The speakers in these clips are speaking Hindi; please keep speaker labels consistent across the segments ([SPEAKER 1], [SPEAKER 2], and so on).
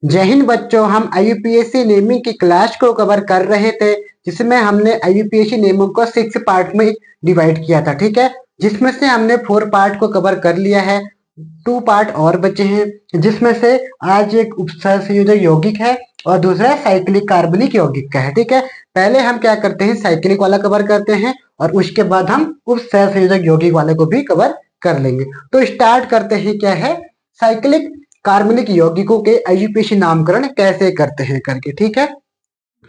[SPEAKER 1] जय हिंद बच्चों, हम आईयूपीएससी नेमिंग की क्लास को कवर कर रहे थे, जिसमें हमने आईयूपीएससी नेमिंग को 6 पार्ट में डिवाइड किया था। ठीक है, जिसमें से हमने 4 पार्ट को कवर कर लिया है, 2 पार्ट और बचे हैं, जिसमें से आज एक उपसहसंयोजक यौगिक है और दूसरा साइक्लिक कार्बनिक यौगिक का है। ठीक है, पहले हम क्या करते हैं, साइक्लिक वाला कवर करते हैं और उसके बाद हम उपसहसंयोजक यौगिक वाले को भी कवर कर लेंगे। तो स्टार्ट करते हैं, क्या है, साइक्लिक कार्बनिक यौगिकों के आईयूपीएसी नामकरण कैसे करते हैं करके। ठीक है,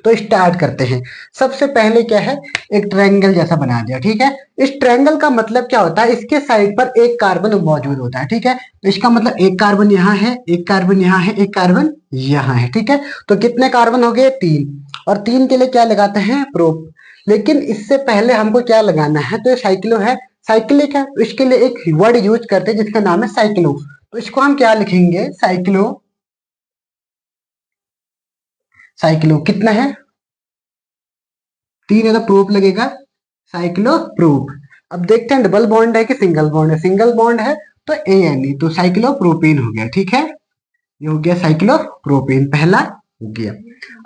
[SPEAKER 1] तो स्टार्ट करते हैं। सबसे पहले क्या है, एक ट्रायंगल जैसा बना दिया। ठीक है, इस ट्रायंगल का मतलब क्या होता है, इसके साइड पर एक कार्बन मौजूद होता है। ठीक है, तो इसका मतलब एक कार्बन यहाँ है, एक कार्बन यहाँ है, एक कार्बन यहाँ है। ठीक है, तो कितने कार्बन हो गए, 3। और 3 के लिए क्या लगाते हैं, प्रोप। लेकिन इससे पहले हमको क्या लगाना है, तो ये साइक्लो है, साइक्लिक है, तो इसके लिए एक वर्ड यूज करते हैं जिसका नाम है साइक्लो। तो इसको हम क्या लिखेंगे, साइक्लो। साइक्लो कितना है, 3 है, तो प्रूफ लगेगा साइक्लो प्रूफ। अब देखते हैं डबल बॉन्ड है कि सिंगल बॉन्ड है। सिंगल बॉन्ड है तो ANE, तो साइक्लो प्रोपीन हो गया। ठीक है, ये हो गया साइक्लो प्रोपीन, पहला हो गया।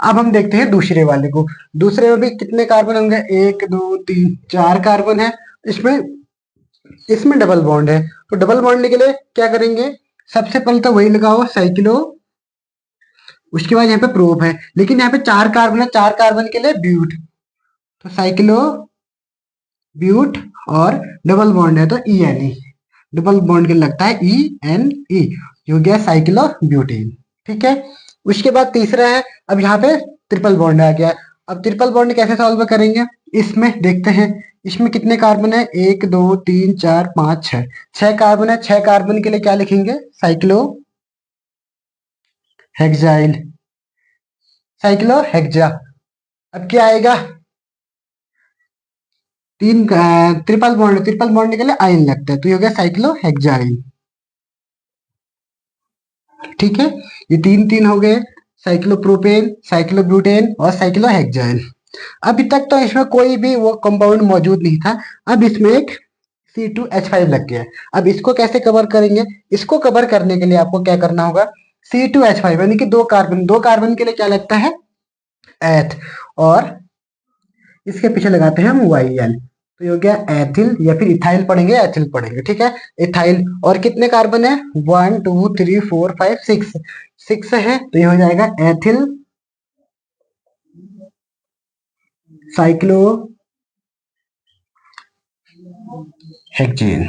[SPEAKER 1] अब हम देखते हैं दूसरे वाले को। दूसरे में भी कितने कार्बन होंगे, 1 2 3 4 कार्बन है। इसमें इसमें डबल बॉन्ड है, तो डबल बॉन्ड के लिए क्या करेंगे, सबसे पहले तो वही लगाओ साइक्लो, उसके बाद यहाँ पे प्रोप है, लेकिन यहाँ पे 4 कार्बन है, 4 कार्बन के लिए ब्यूट, तो साइक्लो ब्यूट। और डबल बॉन्ड है तो ENE, डबल बॉन्ड के लगता है ENE, हो गया साइक्लो ब्यूटेन। ठीक है, उसके बाद तीसरा है, अब यहाँ पे ट्रिपल बॉन्ड आ गया। अब ट्रिपल बॉन्ड कैसे सॉल्व करेंगे, इसमें देखते हैं, इसमें कितने कार्बन है, 1 2 3 4 5 6, 6 कार्बन है। 6 कार्बन के लिए क्या लिखेंगे, साइक्लो हेक्साइल, साइक्लो हेक्सा। अब क्या आएगा, ट्रिपल बॉन्ड, ट्रिपल बॉन्ड के लिए आयन लगता है, तो ये हो गया साइक्लो हेक्साइल। ठीक है, ये 3 हो गए, साइक्लोप्रोपेन, साइक्लोब्यूटेन और साइक्लोहेक्साइल। अभी तक तो इसमें कोई भी वो कंपाउंड मौजूद नहीं था, अब इसमें एक C2H5 लग गया। अब इसको कैसे कवर करेंगे, इसको कवर करने के लिए आपको क्या करना होगा, C2H5 यानी कि 2 कार्बन, 2 कार्बन के लिए क्या लगता है, एथ, और इसके पीछे लगाते हैं हम YL, तो ये हो गया एथिल, या फिर इथाइल पढ़ेंगे, एथिल पढ़ेंगे। ठीक है, इथाइल। और कितने कार्बन है, 1 2 3 4 5 6, 6 है, तो ये हो जाएगा ethyl cyclo hexane.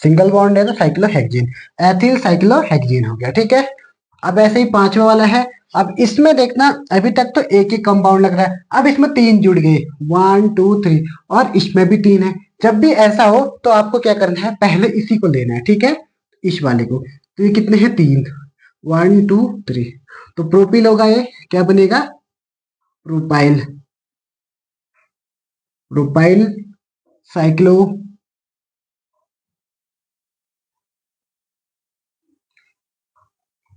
[SPEAKER 1] Single bond है तो cyclo hexane, ethyl cyclo hexane हो गया। ठीक है, अब ऐसे ही पांचवा वाला है। अब इसमें देखना, अभी तक तो एक ही कंपाउंड लग रहा है, अब इसमें 3 जुड़ गए, 1 2 3, और इसमें भी 3 है। जब भी ऐसा हो तो आपको क्या करना है, पहले इसी को लेना है। ठीक है, इस वाले को, तो ये कितने हैं, 3, 1 2 3, तो प्रोपिल होगा, ये क्या बनेगा, प्रोपाइल, प्रोपाइल साइक्लो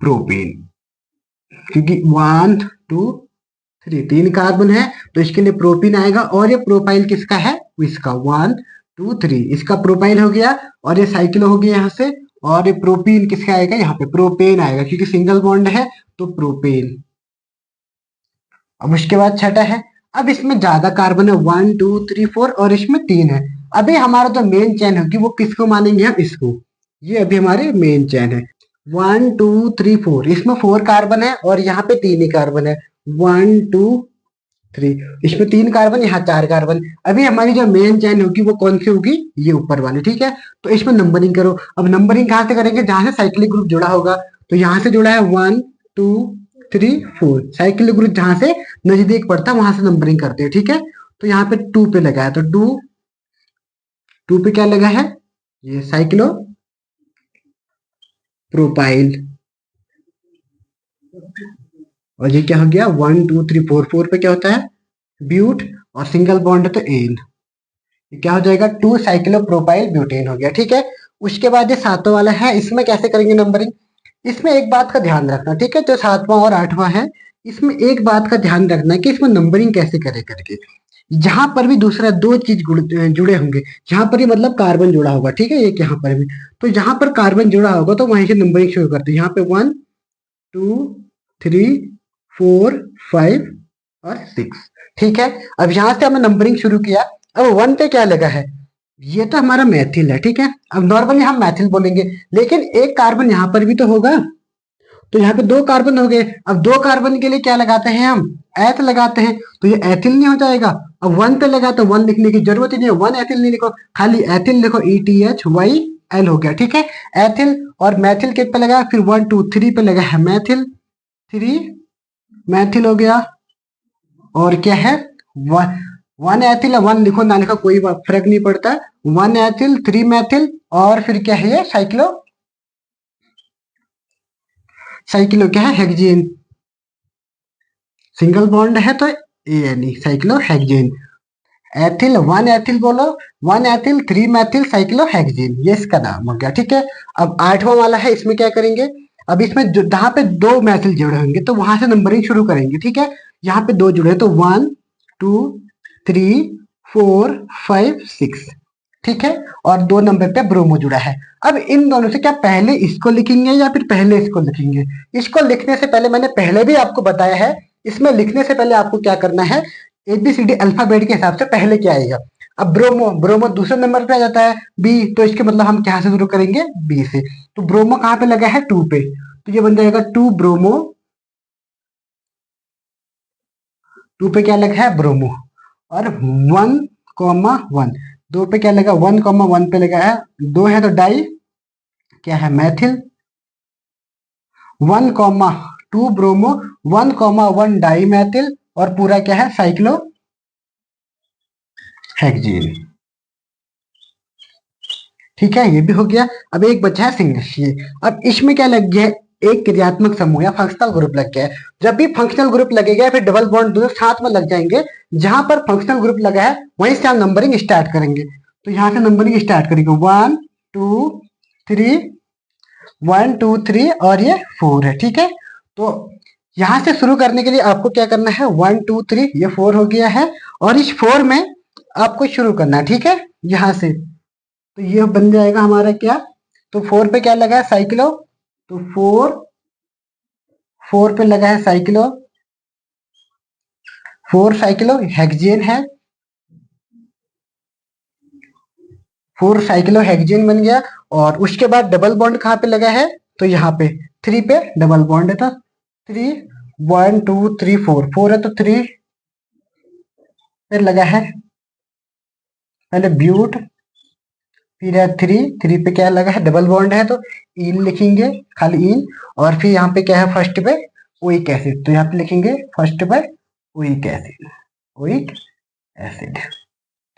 [SPEAKER 1] प्रोपेन, क्योंकि 1 2 3 3 कार्बन है, तो इसके लिए प्रोपीन आएगा। और ये प्रोपाइल किसका है, इसका 1 2 3, इसका प्रोपाइल हो गया, और ये साइक्लो हो गया यहाँ से। और ये प्रोपीन किसका आएगा, यहाँ पे प्रोपेन आएगा, क्योंकि सिंगल बॉन्ड है तो प्रोपेन। अब उसके बाद छठा है, अब इसमें ज्यादा कार्बन है, 1 2 3 4, और इसमें 3 है। अभी हमारा जो मेन चैन है कि वो किसको मानेंगे, हम इसको, ये अभी हमारे मेन चैन है। 1 2 3 4, इसमें 4 कार्बन है और यहाँ पे 3 ही कार्बन है, 1 2 3, इसमें 3 कार्बन, यहाँ 4 कार्बन। अभी हमारी जो मेन चैन होगी वो कौन सी होगी, ये ऊपर वाली। ठीक है, तो इसमें नंबरिंग करो। अब नंबरिंग कहाँ से करेंगे, जहां से साइक्लिक ग्रुप जुड़ा होगा, तो यहाँ से जुड़ा है 1 2 3 4, साइक्लिक ग्रुप जहां से नजदीक पड़ता है वहां से नंबरिंग करते हैं। ठीक है, तो यहाँ पे 2 पे लगा है, तो 2 2 पे क्या लगा है, ये साइक्लो प्रोपाइल। और ये क्या हो गया, 1 2 3 4, 4 पे क्या होता है, ब्यूट, और सिंगल बॉन्ड है तो एन, क्या हो जाएगा, 2 साइक्लोप्रोपाइल ब्यूटेन हो गया। ठीक है, उसके बाद ये सातवां वाला है, इसमें कैसे करेंगे नंबरिंग, इसमें एक बात का ध्यान रखना। ठीक है, जो 7वां और 8वां है, इसमें एक बात का ध्यान रखना है कि इसमें नंबरिंग कैसे करे करके। जहां पर भी दूसरा दो चीज जुड़े होंगे, जहां पर ही मतलब कार्बन जुड़ा होगा, ठीक है, एक यहाँ पर भी, तो जहां पर कार्बन जुड़ा होगा तो वहीं से नंबरिंग शुरू करते हैं। यहाँ पे 1 2 3 4 5 और 6, ठीक है। अब यहाँ से हमने नंबरिंग शुरू किया। अब 1 पे क्या लगा है, ये तो हमारा मैथिल है, ठीक है। अब नॉर्मली हम मैथिल बोलेंगे, लेकिन एक कार्बन यहाँ पर भी तो होगा, तो यहाँ पे दो कार्बन हो गए। अब दो कार्बन के लिए क्या लगाते हैं हम, एथ लगाते हैं, तो ये एथिल नहीं हो जाएगा। अब 1 पे लगा तो 1 लिखने की जरूरत ही नहीं है, 1 एथिल नहीं लिखो, खाली एथिल लिखो, ETHYL हो गया, ठीक है, एथिल। और मैथिल के पे लगा, फिर 1 2 3 पे लगा है मैथिल, 3 मैथिल हो गया। और क्या है, 1 एथिल, 1 लिखो ना लिखो कोई फर्क नहीं पड़ता, 1 एथिल 3 मैथिल, और फिर क्या है ये साइक्लो क्या है, हेक्सेन, सिंगल बॉन्ड है तो ANE, साइक्लोहेक्सेन। एथिल 1 एथिल बोलो, 1 एथिल 3 मैथिल साइक्लोहेक्सेन, ये इसका नाम हो गया, ठीक है। अब 8वां वाला है, इसमें क्या करेंगे, अब इसमें जहां पे दो मैथिल जुड़े होंगे तो वहां से नंबरिंग शुरू करेंगे, ठीक है। यहाँ पे दो जुड़े तो 1 2 3 4 5 6, ठीक है। और 2 नंबर पे ब्रोमो जुड़ा है। अब इन दोनों से क्या पहले इसको लिखेंगे या फिर पहले इसको लिखेंगे। इसको लिखने से पहले मैंने पहले भी आपको बताया है, इसमें लिखने से पहले आपको क्या करना है, ABCD अल्फाबेट के हिसाब से पहले क्या आएगा। अब ब्रोमो, ब्रोमो दूसरे नंबर पे आ जाता है B, तो इसके मतलब हम क्या से शुरू करेंगे, B से। तो ब्रोमो कहाँ पे लगा है, 2 पे, तो ये बन जाएगा 2 ब्रोमो, 2 पे क्या लगा है, ब्रोमो। और 1,1, 2 पे क्या लगा, 1,1 पे लगा है, 2 है तो डाई, क्या है, मैथिल। 1,2 ब्रोमो, 1,1 डाई मैथिल, और पूरा क्या है, साइक्लो हेक्सेन, ठीक है, ये भी हो गया। अब एक बचा है सिंगल। अब इसमें क्या लग गया है, एक क्रियात्मक समूह या फंक्शनल ग्रुप लग गया है। जब भी फंक्शनल ग्रुप लगेगा फिर डबल बॉन्ड दोनों साथ में लग जाएंगे, जहां पर फंक्शनल ग्रुप लगा है वहीं से हम नंबरिंग स्टार्ट करेंगे। तो यहाँ से नंबरिंग स्टार्ट करेंगे, 1 2 3, 1 2 3, और ये 4 है, ठीक है। तो यहां से शुरू करने के लिए आपको क्या करना है, 1 2 3, ये 4 हो गया है, और इस 4 में आपको शुरू करना है, ठीक है, यहाँ से। तो ये बन जाएगा हमारा क्या, तो 4 पे क्या लगा है, साइक्लो, तो 4 पे लगा है साइक्लो, 4 साइक्लो हेक्सेन है, 4 साइक्लो हेक्सेन बन गया। और उसके बाद डबल बॉन्ड कहाँ पे लगा है, तो यहाँ पे 3 पे डबल बॉन्ड है, तो 3 1 2 3 4, 4 है तो 3 पे लगा है पहले ब्यूट, फिर है 3 पे क्या लगा है, डबल बॉन्ड है तो इन लिखेंगे, खाली इन। और फिर यहाँ पे क्या है, फर्स्ट पे ओइक एसिड, तो यहाँ पे लिखेंगे फर्स्ट पे ओइक एसिड, ओइक एसिड,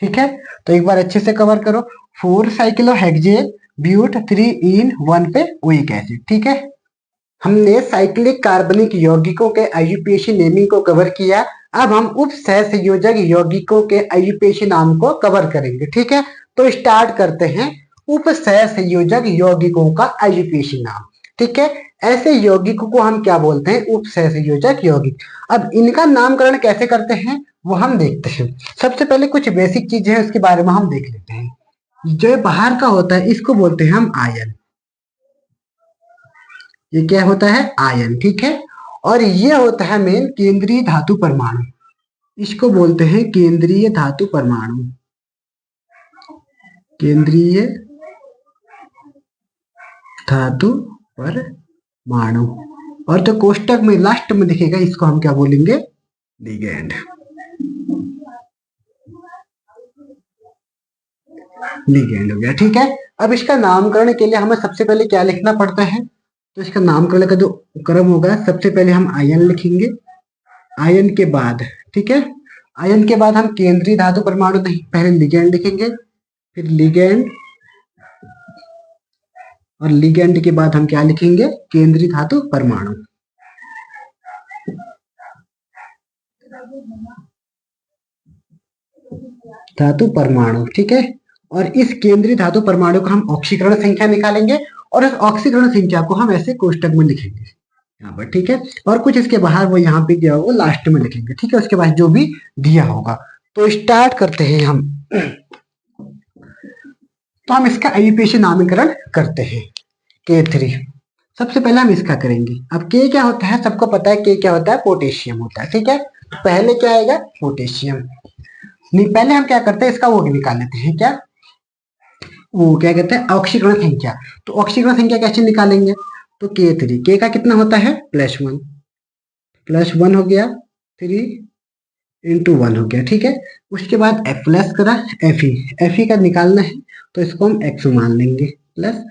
[SPEAKER 1] ठीक है। तो एक बार अच्छे से कवर करो, 4 साइक्लोहेक्सेन ब्यूट 3 इन 1 पे ओइक एसिड, ठीक है। हमने साइक्लिक कार्बनिक यौगिकों के IUPAC नेमिंग को कवर किया। अब हम उप सहसंयोजक यौगिकों के IUPAC नाम को कवर करेंगे, ठीक है। तो स्टार्ट करते हैं, उप सहसंयोजक यौगिकों का IUPAC नाम, ठीक है। ऐसे यौगिकों को हम क्या बोलते हैं, उप सहसंयोजक यौगिक। अब इनका नामकरण कैसे करते हैं वो हम देखते हैं। सबसे पहले कुछ बेसिक चीजें हैं उसके बारे में हम देख लेते हैं। जो बाहर का होता है इसको बोलते हैं हम आयन, ये क्या होता है, आयन, ठीक है। और ये होता है मेन केंद्रीय धातु परमाणु, इसको बोलते हैं केंद्रीय धातु परमाणु, केंद्रीय धातु परमाणु। और जो कोष्टक में लास्ट में दिखेगा इसको हम क्या बोलेंगे, लिगैंड, लिगैंड हो गया, ठीक है। अब इसका नामकरण के लिए हमें सबसे पहले क्या लिखना पड़ता है, तो इसका नामकरण का जो क्रम होगा, सबसे पहले हम आयन लिखेंगे, आयन के बाद, ठीक है, आयन के बाद हम केंद्रीय धातु परमाणु नहीं, पहले लिगैंड लिखेंगे, फिर लिगैंड, और लिगैंड के बाद हम क्या लिखेंगे, केंद्रीय धातु परमाणु, धातु परमाणु, ठीक है। और इस केंद्रीय धातु परमाणु का हम ऑक्सीकरण संख्या निकालेंगे, और इस ऑक्सीकरण संख्या को हम ऐसे कोष्टक में लिखेंगे यहाँ पर, ठीक है। और कुछ इसके बाहर वो यहाँ पे दिया होगा लास्ट में लिखेंगे, ठीक है, उसके बाद जो भी दिया होगा। तो स्टार्ट करते हैं हम। तो हम इसका आईयूपीएसी नामकरण करते हैं K3। सबसे पहले हम इसका करेंगे। अब के क्या होता है, सबको पता है के क्या होता है, पोटेशियम होता है, ठीक है। पहले क्या आएगा, पोटेशियम। नहीं, पहले हम क्या करते हैं, इसका वो निकाल लेते हैं, क्या वो क्या कहते हैं, ऑक्सीकरण संख्या। तो ऑक्सीकरण संख्या कैसे निकालेंगे, तो K3, के का कितना होता है, +1, +1 हो गया, 3 × 1 हो गया, ठीक है। उसके बाद F प्लस करा, Fe का निकालना है, तो इसको हम x मान लेंगे प्लस।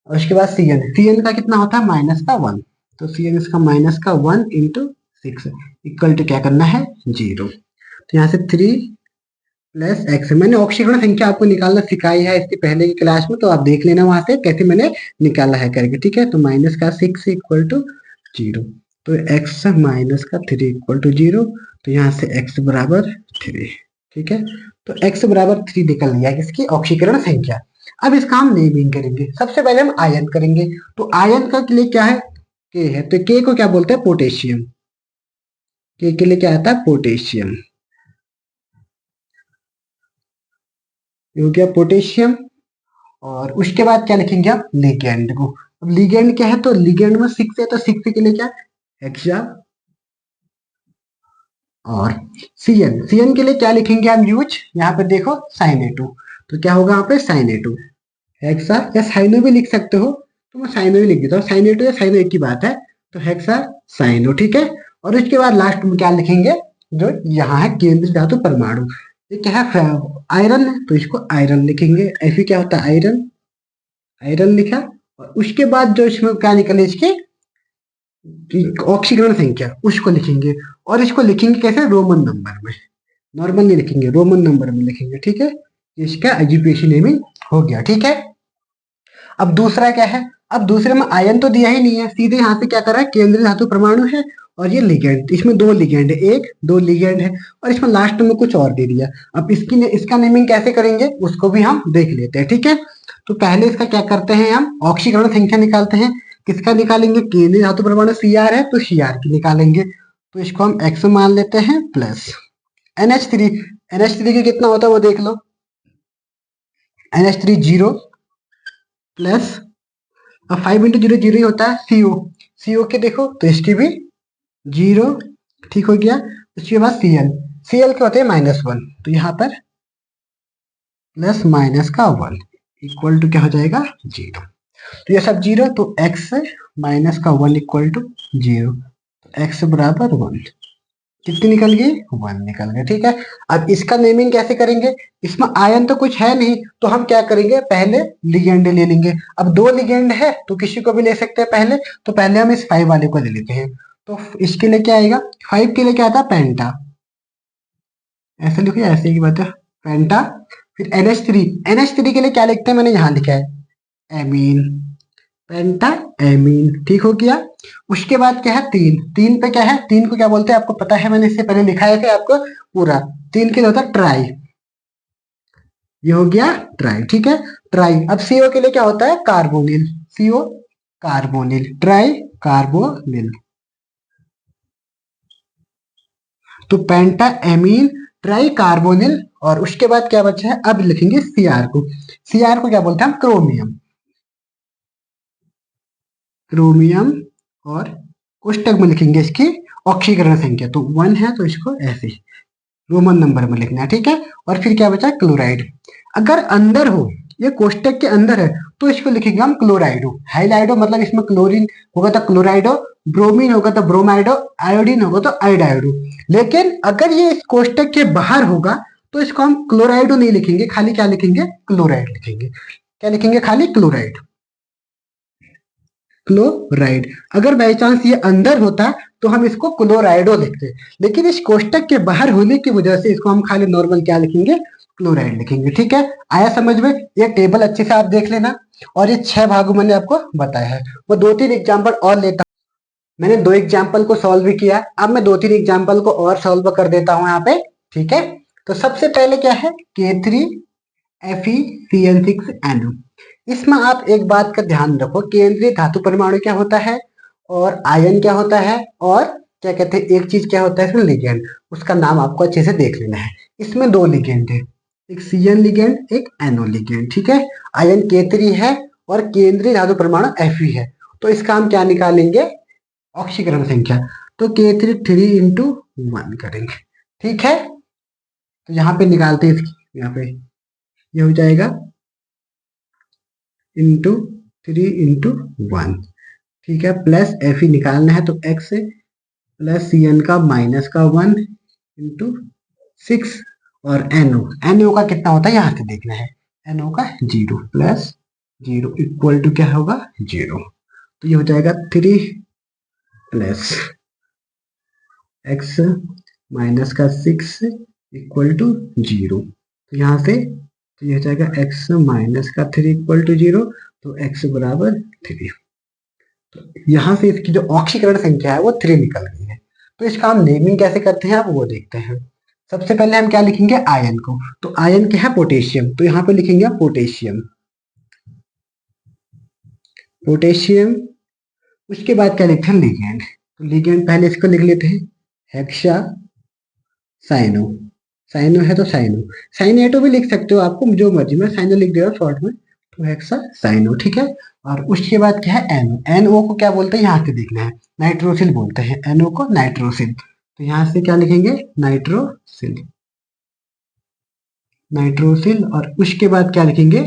[SPEAKER 1] और उसके बाद Cn का कितना होता है, -1, तो Cn इसका -1 × 6 इक्वल टू क्या करना है, 0। तो यहाँ से 3 + x, मैंने ऑक्सीकरण संख्या आपको निकालना सिखाई है इसके पहले की क्लास में, तो आप देख लेना वहां से कैसे मैंने निकाला है करके, ठीक है। तो -6 इक्वल टू 0, तो x -3 इक्वल टू 0, तो यहाँ से x बराबर 3, ठीक है। तो x बराबर 3 निकल लिया किसकी, ऑक्सीकरण संख्या। अब इसका हम नेमिंग करेंगे। सबसे पहले हम आयन करेंगे। तो आयन का के लिए क्या है, के है, तो के को क्या बोलते हैं, पोटेशियम। के लिए क्या आता है, पोटेशियम, ये हो गया पोटेशियम। और उसके बाद क्या लिखेंगे आप, लिगेंड को। अब लिगेंड क्या है, तो लिगेंड में 6 है, तो 6 के लिए क्या, हेक्सा। और सीएन के लिए क्या लिखेंगे हम यूज, यहाँ पे देखो साइनेटो, तो क्या होगा यहाँ पे साइनेटो, हेक्सा या साइनो भी लिख सकते हो, तो मैं साइनो ही लिख देता हूँ, साइनेटो या साइनो एक ही बात है, तो हेक्सा साइनो, ठीक है। और उसके बाद लास्ट में क्या लिखेंगे, जो यहाँ है केंद्रीय धातु परमाणु, ये क्या है, आयरन है, तो इसको आयरन लिखेंगे। ऐसी क्या होता है, आयरन, आयरन लिखा। और उसके बाद जो इसमें क्या निकले, इसकी ऑक्सीकरण संख्या, उसको लिखेंगे। और इसको लिखेंगे कैसे, रोमन नंबर में, नॉर्मल नहीं लिखेंगे, रोमन नंबर में लिखेंगे, ठीक है। इसका एजुकेशन नेमिंग हो गया, ठीक है। अब दूसरा क्या है, अब दूसरे में आयन तो दिया ही नहीं है, सीधे यहाँ से क्या कर रहा है, केंद्रीय धातु परमाणु है और ये लिगेंड, इसमें 2 लिगेंड है, 1 2 लिगेंड है, और इसमें लास्ट में कुछ और दे दिया। अब इसका नेमिंग कैसे करेंगे, उसको भी हम देख लेते हैं, ठीक है। तो पहले इसका क्या करते हैं, हम ऑक्सीकरण संख्या निकालते हैं। किसका निकालेंगे, केंद्रीय धातु परमाणु Cr है, तो Cr की निकालेंगे। तो इसको हम x मान लेते हैं प्लस NH3 की कितना होता है वो देख लो, NH3 0 प्लस, अब 5 × 0 0 ही होता है, CO के देखो, तो इसकी भी 0, ठीक हो गया। उसके बाद Cl के होते हैं -1, तो यहाँ पर प्लस माइनस का 1 इक्वल टू क्या हो जाएगा, 0। तो ये सब 0, तो x -1 इक्वल टू 0, x बराबर 1, कितनी निकल गई, 1 निकल गई, ठीक है। अब इसका नेमिंग कैसे करेंगे, इसमें आयन तो कुछ है नहीं, तो हम क्या करेंगे, पहले लिगेंड ले लेंगे। अब 2 लिगेंड है, तो किसी को भी ले सकते हैं पहले, तो पहले हम इस 5 वाले को ले लेते हैं। तो इसके लिए क्या आएगा, 5 के लिए क्या आता है, पेंटा, ऐसे लिखो, ऐसे की बात है, पेंटा। फिर NH3 के लिए क्या लिखते हैं, मैंने यहाँ लिखा है एमीन, पेंटा एमीन, ठीक हो गया। उसके बाद क्या है, 3 पे क्या है, 3 को क्या बोलते हैं आपको पता है, मैंने इससे पहले लिखा है आपको पूरा। 3 के लिए होता है ट्राई, ये हो गया ट्राई, ठीक है, ट्राई। अब सीओ के लिए क्या होता है, carbonyl, CO carbonyl, try carbonyl, तो पेंटा एमीन ट्राई कार्बोनिल। और उसके बाद क्या बचा है, अब लिखेंगे Cr को। Cr को क्या बोलते हैं हम, क्रोमियम, क्रोमियम। और कोष्टक में लिखेंगे इसकी ऑक्सीकरण संख्या, तो 1 है, तो इसको ऐसे रोमन नंबर में लिखना है, ठीक है। और फिर क्या बचा, क्लोराइड। अगर अंदर हो, ये कोष्टक के अंदर है, तो इसको लिखेंगे हम क्लोराइडो, हाइलाइडो, मतलब इसमें क्लोरीन होगा तो क्लोराइडो, ब्रोमीन होगा तो ब्रोमाइडो, आयोडीन होगा तो आयोडाइडो। लेकिन अगर ये इस कोष्टक के बाहर होगा, तो इसको हम क्लोराइडो नहीं लिखेंगे, खाली क्या लिखेंगे, क्लोराइड लिखेंगे। क्या लिखेंगे, खाली क्लोराइड, क्लोराइड। अगर बाई चांस ये अंदर होता, तो हम इसको क्लोराइडो लिखते, लेकिन इस कोष्टक के बाहर होने की वजह से इसको हम खाली नॉर्मल क्या लिखेंगे, क्लोराइड लिखेंगे, ठीक है। आया समझ में, ये टेबल अच्छे से आप देख लेना। और ये 6 भागों मैंने आपको बताया है। वो 2-3 एग्जाम्पल और लेता, मैंने 2 एग्जाम्पल को सॉल्व भी किया, अब मैं 2-3 एग्जाम्पल को और सॉल्व कर देता हूँ यहाँ पे, ठीक है। तो सबसे पहले क्या है, K3FeCN6NO। इसमें आप एक बात का ध्यान रखो, केंद्रीय धातु परमाणु क्या होता है, और आयन क्या होता है, और क्या कहते हैं, एक चीज क्या होता है इसमें लिगेंड, उसका नाम आपको अच्छे से देख लेना है। इसमें दो लिगेंड है, एक CN लिगेंड, एक NO लिगेंड, ठीक है। आयन K3 है और केंद्रीय धातु परमाणु Fe है। तो इसका हम क्या निकालेंगे, ऑक्सीकरण संख्या। तो K3 3 × 1 करेंगे, ठीक है। तो यहाँ पे निकालते हैं इसकी, यहाँ पे ये हो जाएगा इंटू 3 × 1, ठीक है। प्लस Fe निकालना है तो x प्लस CN का -1 इंटू 6 और NO का कितना होता है यहाँ से देखना है, NO का 0 प्लस 0 इक्वल टू क्या होगा 0। तो ये हो जाएगा 3 प्लस x माइनस का 6 इक्वल टू 0। तो यहाँ से तो ये हो जाएगा x माइनस का 3 इक्वल टू 0, तो x बराबर 3। तो यहाँ से इसकी जो ऑक्सीकरण संख्या है वो 3 निकल गई है। तो इसका हम नेमिंग कैसे करते हैं आप वो देखते हैं। सबसे पहले हम क्या लिखेंगे, आयन को। तो आयन क्या है, पोटेशियम, तो यहाँ पे लिखेंगे पोटेशियम, पोटेशियम। उसके बाद क्या लिखते हैं, लिगेंड। तो लिगेंड पहले इसको लिख लेते हैं, हेक्सा साइनो, साइनो है तो साइनो, साइनेटो भी लिख सकते हो, आपको जो मर्जी, मैं साइनो लिख दे रहा हूँ शॉर्ट में। तो हेक्सा साइनो, ठीक है। और उसके बाद क्या है, एनओ। एनओ को क्या बोलते हैं यहाँ से देखना है, नाइट्रोसिल बोलते हैं, एनओ को नाइट्रोसिल। तो यहाँ से क्या लिखेंगे, नाइट्रोसिल, नाइट्रोसिल। और उसके बाद क्या लिखेंगे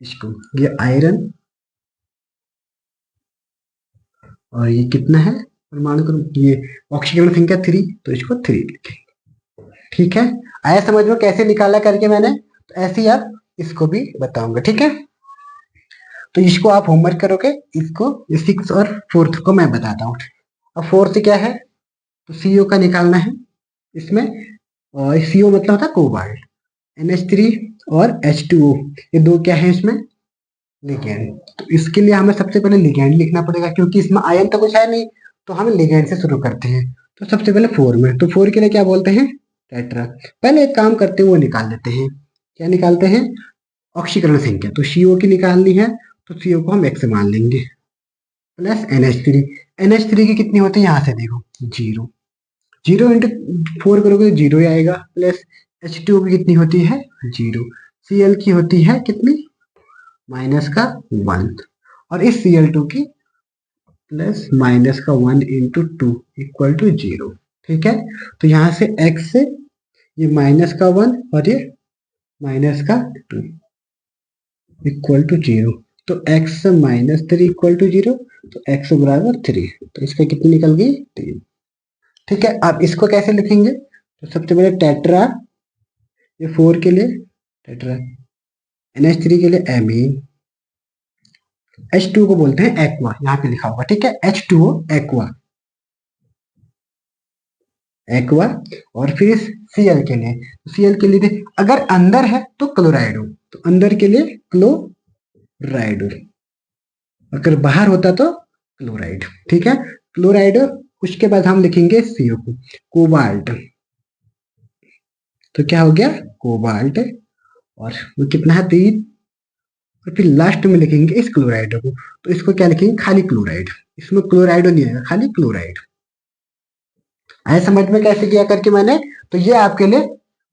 [SPEAKER 1] इसको, ये आयरन, और ये कितना है परमाणु क्रम, ये ऑक्सीकरण संख्या 3, तो इसको 3 लिखेंगे, ठीक है। आया समझ में कैसे निकाला करके मैंने, तो ऐसे ही आप इसको भी बताऊंगा, ठीक है। तो इसको आप होमवर्क करोगे, इसको 6 और 4th को मैं बताता हूँ। अब 4th क्या है, तो CO का निकालना है इसमें, और CO मतलब होता है कोबाल्ट, NH3 और H2O, ये दो क्या है इसमें, लिगेंड। तो इसके लिए हमें सबसे पहले लिगेंड लिखना पड़ेगा, क्योंकि इसमें आयन तो कुछ है नहीं, तो हम लिगेंड से शुरू करते हैं। तो सबसे पहले 4 में, तो 4 के लिए क्या बोलते हैं, टेट्रा। पहले एक काम करते हैं, वो निकाल लेते हैं। क्या निकालते हैं, ऑक्सीकरण संख्या। तो CO की निकालनी है, तो CO को हम x मान लेंगे, प्लस NH3। NH3 की कितनी होती है, यहाँ से देखो 0, 0 इंटू 4 करोगे तो 0 ही आएगा, प्लस H2O की कितनी होती है 0, Cl की होती है कितनी -1, और इस Cl2 की प्लस -1 इंटू 2 इक्वल टू 0, ठीक है। तो यहाँ से x, ये -1 और ये -2 इक्वल टू 0, तो x -3 इक्वल टू 0, तो x बराबर 3, तो इसका कितनी निकल गई 3, ठीक है। अब इसको कैसे लिखेंगे, तो सबसे पहले टेट्रा, ये 4 के लिए टेट्रा, NH3 के लिए एमीन, H2 को बोलते हैं एक्वा, यहाँ पे लिखा होगा, ठीक है, H2O एक्वा, एक्वा। और फिर Cl के लिए, Cl के लिए अगर अंदर है तो क्लोराइड हो, तो अंदर के लिए क्लोराइड, अगर बाहर होता तो क्लोराइड, ठीक है, क्लोराइड। उसके बाद हम लिखेंगे CO को, कोबाल्ट, तो क्या हो गया कोबाल्ट, और वो कितना है 3। और फिर लास्ट में लिखेंगे इस क्लोराइड को, तो इसको क्या लिखेंगे, खाली क्लोराइड, इसमें क्लोराइड नहीं आएगा, खाली क्लोराइड। आए समझ में कैसे किया करके मैंने, तो ये आपके लिए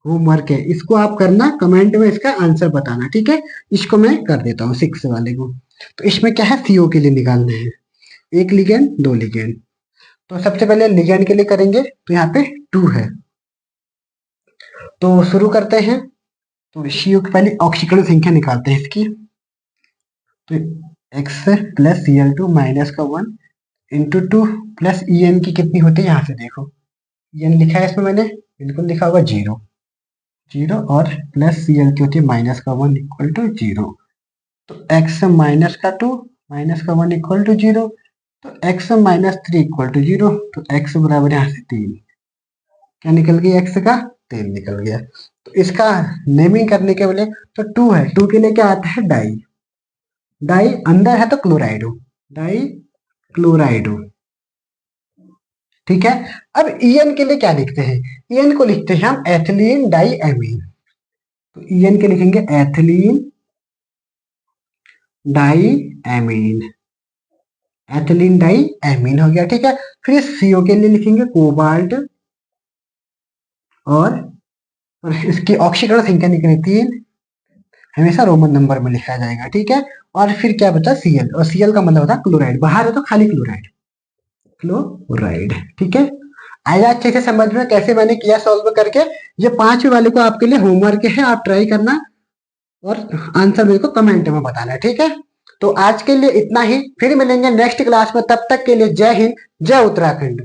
[SPEAKER 1] होमवर्क है, इसको आप करना, कमेंट में इसका आंसर बताना, ठीक है। इसको मैं कर देता हूँ 6 वाले को। तो इसमें क्या है, CO के लिए निकालना है, एक लिगेंड, दो लिगेंड। तो सबसे पहले लिगेंड के लिए करेंगे, तो यहाँ पे 2 है, तो शुरू करते हैं। तो CO की पहले ऑक्सीकरण संख्या निकालते हैं इसकी, तो x plus Cl2 -1 into 2 plus En की कितनी होती है, यहाँ से देखो En लिखा है इसमें मैंने, बिल्कुल लिखा होगा 0, 0 और प्लस Cl की होती है -1 इक्वल टू 0। तो x -2 -1 इक्वल टू 0, तो x -3 इक्वल टू 0, तो x बराबर यहाँ से 3, क्या निकल गया, x का 3 निकल गया। तो इसका नेमिंग करने के लिए, तो 2 है, 2 के लिए क्या आता है, डाई, डाई अंदर है तो क्लोराइडो, डाई क्लोराइडो, ठीक है। अब En के लिए क्या लिखते हैं, En को लिखते हैं हम एथिलीन डाई एमीन। तो En के लिखेंगे ethylene diamine, ethylene diamine हो गया, ठीक है। फिर सीओ के लिए लिखेंगे कोबाल्ट, और इसकी ऑक्सीकरण संख्या निकली 3, हमेशा रोमन नंबर में लिखा जाएगा, ठीक है। और फिर क्या बचा सीएल, और सीएल का मतलब होता है क्लोराइड, बाहर है तो खाली क्लोराइड, क्लोराइड, ठीक है। आया अच्छे से समझ में कैसे मैंने किया सॉल्व करके। ये 5वीं वाले को आपके लिए होमवर्क है, आप ट्राई करना और आंसर मेरे को कमेंट में बताना, ठीक है। तो आज के लिए इतना ही, फिर मिलेंगे नेक्स्ट क्लास में, तब तक के लिए जय हिंद, जय उत्तराखंड।